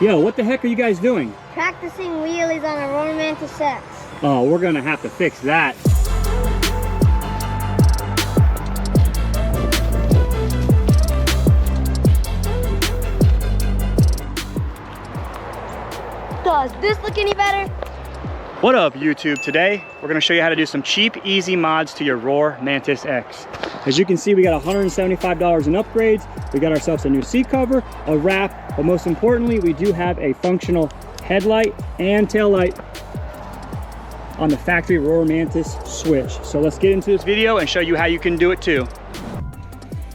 Yo, what the heck are you guys doing? Practicing wheelies on a Rawrr Mantis X. Oh, we're gonna have to fix that. Does this look any better? What up, YouTube? Today, we're gonna show you how to do some cheap, easy mods to your Rawrr Mantis X. As you can see, we got $175 in upgrades. We got ourselves a new seat cover, a wrap, but most importantly, we do have a functional headlight and tail light on the factory Rawrr Mantis switch. So let's get into this video and show you how you can do it too.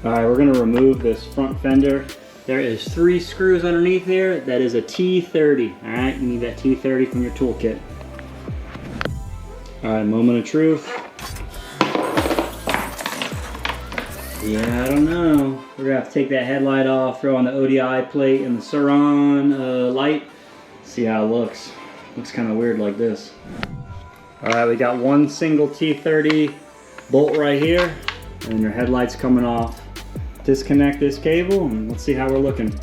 All right, we're gonna remove this front fender. There is 3 screws underneath here. That is a T30, all right? You need that T30 from your toolkit. All right, moment of truth. Yeah, I don't know. We're gonna have to take that headlight off, throw on the ODI plate and the Sur-Ron light. See how it looks. Looks kind of weird like this. All right, we got one single T30 bolt right here, and your headlight's coming off. Disconnect this cable and let's see how we're looking.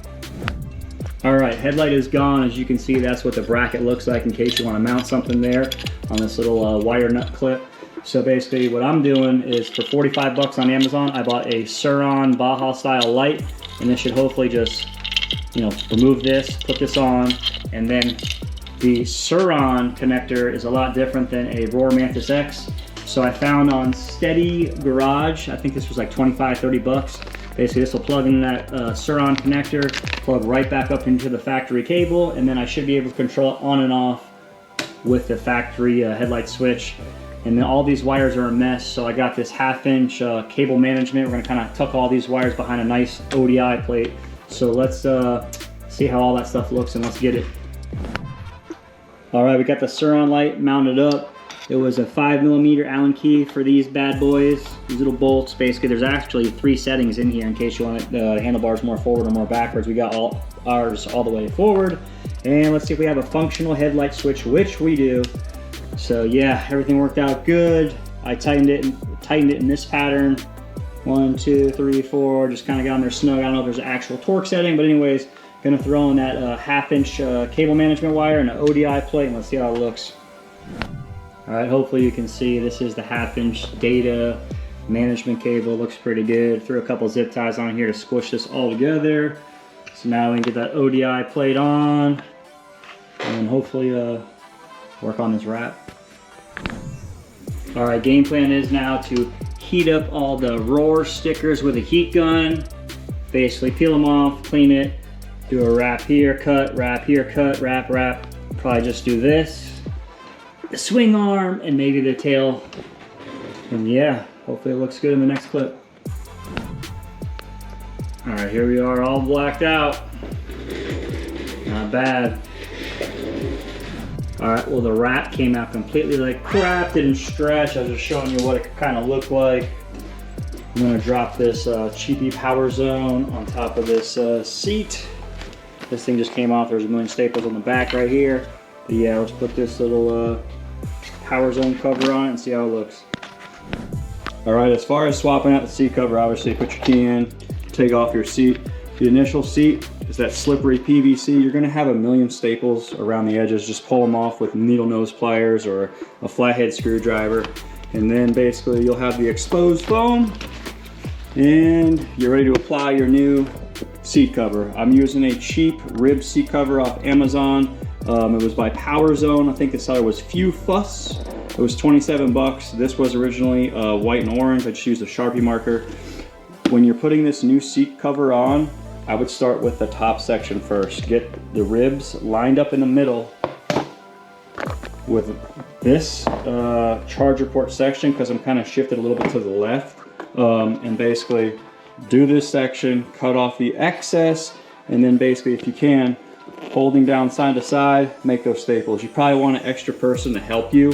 All right, headlight is gone. As you can see, that's what the bracket looks like in case you want to mount something there on this little wire nut clip. So basically what I'm doing is for 45 bucks on Amazon, I bought a Surron Baja style light, and this should hopefully just, you know, remove this, put this on, and then the Surron connector is a lot different than a Rawrr Mantis X. So I found on Steady Garage, I think this was like 25, 30 bucks. Basically this will plug in that Surron connector, plug right back up into the factory cable, and then I should be able to control it on and off with the factory headlight switch. And then all these wires are a mess, so I got this 1/2-inch cable management. We're gonna kind of tuck all these wires behind a nice ODI plate. So let's see how all that stuff looks, and let's get it. All right, we got the Surron light mounted up. It was a 5mm Allen key for these bad boys, these little bolts. Basically, there's actually 3 settings in here in case you want the handlebars more forward or more backwards. We got ours all the way forward. And let's see if we have a functional headlight switch, which we do. So yeah, everything worked out good. I tightened it in this pattern. 1, 2, 3, 4, just kind of got on there snug. I don't know if there's an actual torque setting, but anyways, gonna throw in that 1/2-inch cable management wire and an ODI plate, and let's see how it looks. All right, hopefully you can see this is the 1/2-inch data management cable. Looks pretty good. Threw a couple zip ties on here to squish this all together. So now we can get that ODI plate on and hopefully work on this wrap. All right, game plan is now to heat up all the Rawrr stickers with a heat gun. Basically peel them off, clean it, do a wrap here, cut, wrap here, cut, wrap, wrap. Probably just do this, the swing arm, and maybe the tail. And yeah, hopefully it looks good in the next clip. All right, here we are all blacked out. Not bad. All right, well the wrap came out completely like crap, didn't stretch. I was just showing you what it kind of looked like. I'm gonna drop this cheapy Power Zone on top of this seat. This thing just came off. There's a million staples on the back right here. But yeah, let's put this little Power Zone cover on it and see how it looks. All right, as far as swapping out the seat cover, obviously put your key in, take off your seat. The initial seat is that slippery PVC. You're gonna have a million staples around the edges. Just pull them off with needle nose pliers or a flathead screwdriver. And then basically you'll have the exposed foam and you're ready to apply your new seat cover. I'm using a cheap rib seat cover off Amazon. It was by Power Zone. I think the seller was Few Fuss. It was 27 bucks. This was originally white and orange. I just used a Sharpie marker. When you're putting this new seat cover on, I would start with the top section first. Get the ribs lined up in the middle with this charger port section, because I'm kind of shifted a little bit to the left. And basically do this section, cut off the excess, and then basically, if you can, holding down side to side, make those staples. You probably want an extra person to help you,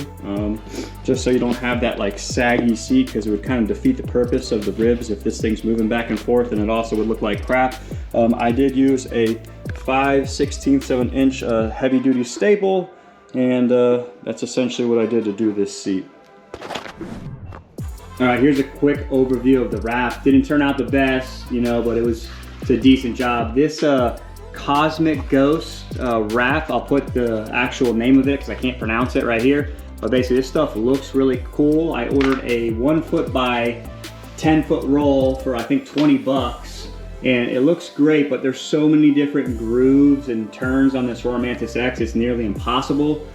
just so you don't have that like saggy seat, because it would kind of defeat the purpose of the ribs if this thing's moving back and forth, and it also would look like crap. I did use a 5/16 of an inch heavy duty staple, and that's essentially what I did to do this seat. All right, here's a quick overview of the wrap. Didn't turn out the best, you know, but it's a decent job. This Cosmic Ghost wrap. I'll put the actual name of it because I can't pronounce it right here. But basically this stuff looks really cool. I ordered a 1 foot by 10 foot roll for I think 20 bucks. And it looks great, but there's so many different grooves and turns on this Rawrr Mantis X, it's nearly impossible.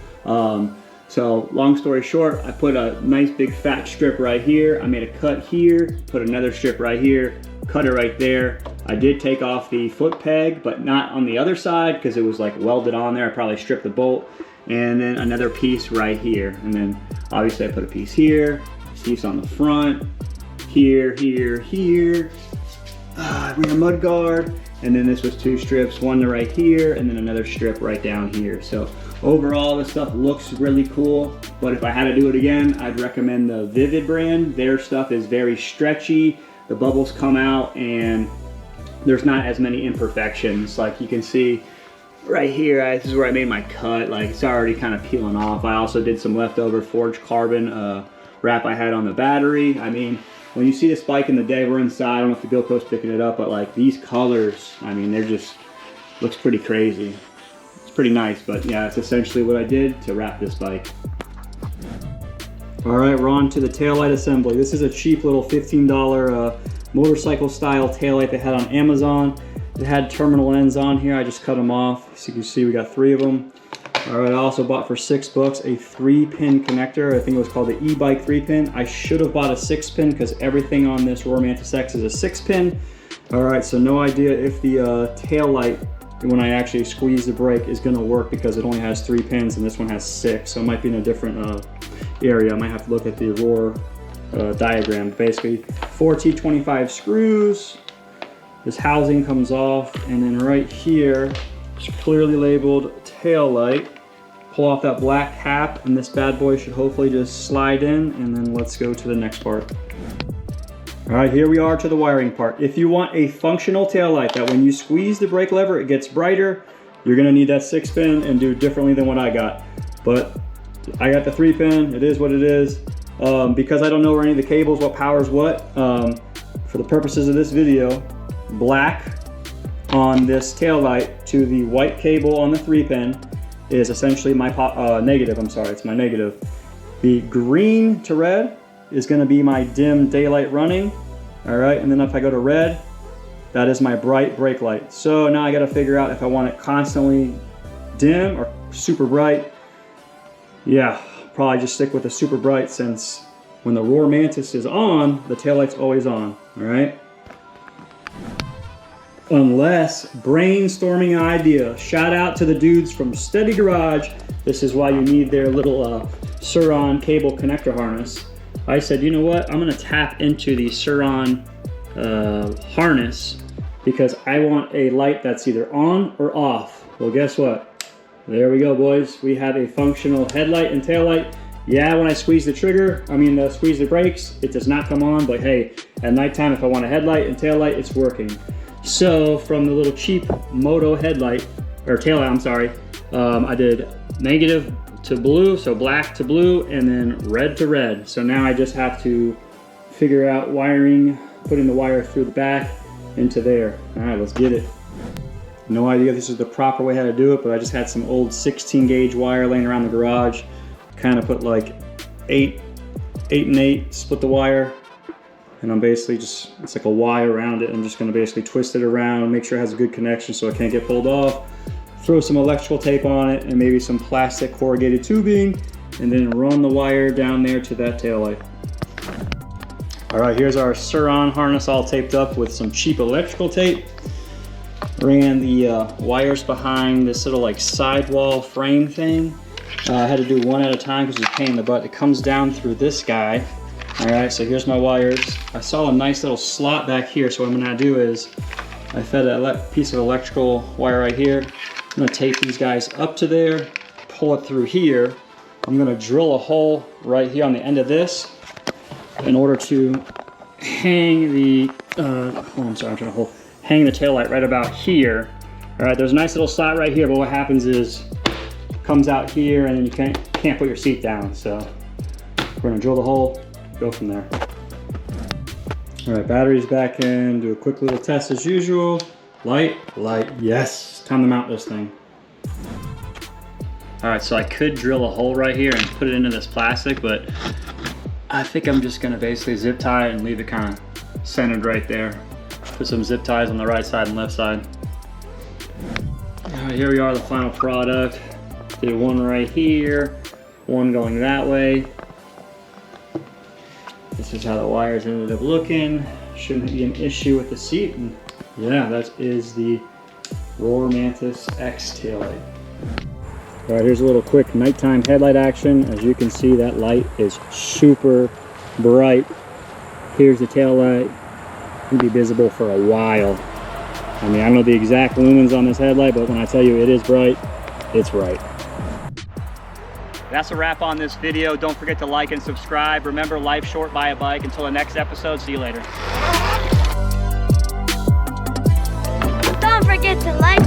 So long story short, I put a nice big fat strip right here. I made a cut here, put another strip right here, cut it right there. I did take off the foot peg, but not on the other side because it was like welded on there. I probably stripped the bolt. And then another piece right here. And then obviously I put a piece here, piece on the front, here, here, here. Rear mud guard, and then this was 2 strips, one right here and then another strip right down here. So overall this stuff looks really cool, but if I had to do it again, I'd recommend the Vivid brand. Their stuff is very stretchy, the bubbles come out and there's not as many imperfections. Like you can see right here, this is where I made my cut, like it's already kind of peeling off. I also did some leftover forged carbon wrap I had on the battery. I mean, when you see this bike in the day, we're inside, I don't know if the GoPro's picking it up, but like these colors, I mean, they're just, looks pretty crazy. It's pretty nice, but yeah, it's essentially what I did to wrap this bike. All right, we're on to the taillight assembly. This is a cheap little $15 motorcycle style taillight they had on Amazon. It had terminal ends on here, I just cut them off. As you can see, we got 3 of them. All right, I also bought for $6 a 3-pin connector. I think it was called the e-bike 3-pin. I should have bought a 6-pin because everything on this Rawrr Mantis X is a 6-pin. All right, so no idea if the tail light, when I actually squeeze the brake, is gonna work because it only has 3 pins and this one has 6. So it might be in a different area. I might have to look at the Rawrr diagram. Basically, 4 T25 screws. This housing comes off, and then right here, it's clearly labeled tail light. Pull off that black cap and this bad boy should hopefully just slide in, and then let's go to the next part. All right, here we are to the wiring part. If you want a functional tail light that when you squeeze the brake lever it gets brighter, you're gonna need that 6-pin and do differently than what I got. But I got the 3-pin, it is what it is. Because I don't know where any of the cables, what powers what, for the purposes of this video, black on this tail light to the white cable on the 3-pin is essentially my negative. I'm sorry, it's my negative. The green to red is going to be my dim daylight running. All right, and then if I go to red, that is my bright brake light. So now I got to figure out if I want it constantly dim or super bright. Yeah, probably just stick with the super bright since when the Rawrr Mantis is on, the taillight's always on. All right. Unless brainstorming idea. Shout out to the dudes from Steady Garage. This is why you need their little Sur-Ron cable connector harness. I said, you know what? I'm gonna tap into the Sur-Ron harness because I want a light that's either on or off. Well, guess what? There we go, boys. We have a functional headlight and taillight. Yeah, when I squeeze the trigger, squeeze the brakes, it does not come on, but hey, at nighttime, if I want a headlight and taillight, it's working. So from the little cheap Moto headlight, or taillight, I'm sorry, I did negative to blue, so black to blue, and then red to red. So now I just have to figure out wiring, putting the wire through the back into there. All right, let's get it. No idea if this is the proper way how to do it, but I just had some old 16 gauge wire laying around the garage. Kind of put like 8 and 8, split the wire. And I'm basically just, it's like a Y around it. I'm just gonna basically twist it around, make sure it has a good connection so it can't get pulled off. Throw some electrical tape on it and maybe some plastic corrugated tubing, and then run the wire down there to that taillight. All right, here's our Sur-Ron harness all taped up with some cheap electrical tape. Ran the wires behind this little like sidewall frame thing. I had to do one at a time because it's a pain in the butt. It comes down through this guy. All right, so here's my wires. I saw a nice little slot back here, so what I'm gonna do is I fed a piece of electrical wire right here. I'm gonna tape these guys up to there, pull it through here. I'm gonna drill a hole right here on the end of this in order to hang the, hang the taillight right about here. All right, there's a nice little slot right here, but what happens is it comes out here and then you can't put your seat down. So we're gonna drill the hole, go from there. All right, batteries back in, do a quick little test as usual. Light, light, yes. Time to mount this thing. All right, so I could drill a hole right here and put it into this plastic, but I think I'm just gonna basically zip tie it and leave it kind of centered right there. Put some zip ties on the right side and left side. All right, here we are, the final product. Did one right here, one going that way. This is how the wires ended up looking. Shouldn't be an issue with the seat. And yeah, that is the Rawrr Mantis X taillight. All right, here's a little quick nighttime headlight action. As you can see, that light is super bright. Here's the tail light. It'll be visible for a while. I mean, I don't know the exact lumens on this headlight, but when I tell you it is bright, it's bright. That's a wrap on this video. Don't forget to like and subscribe. Remember, life's short, buy a bike. Until the next episode, see you later. Don't forget to like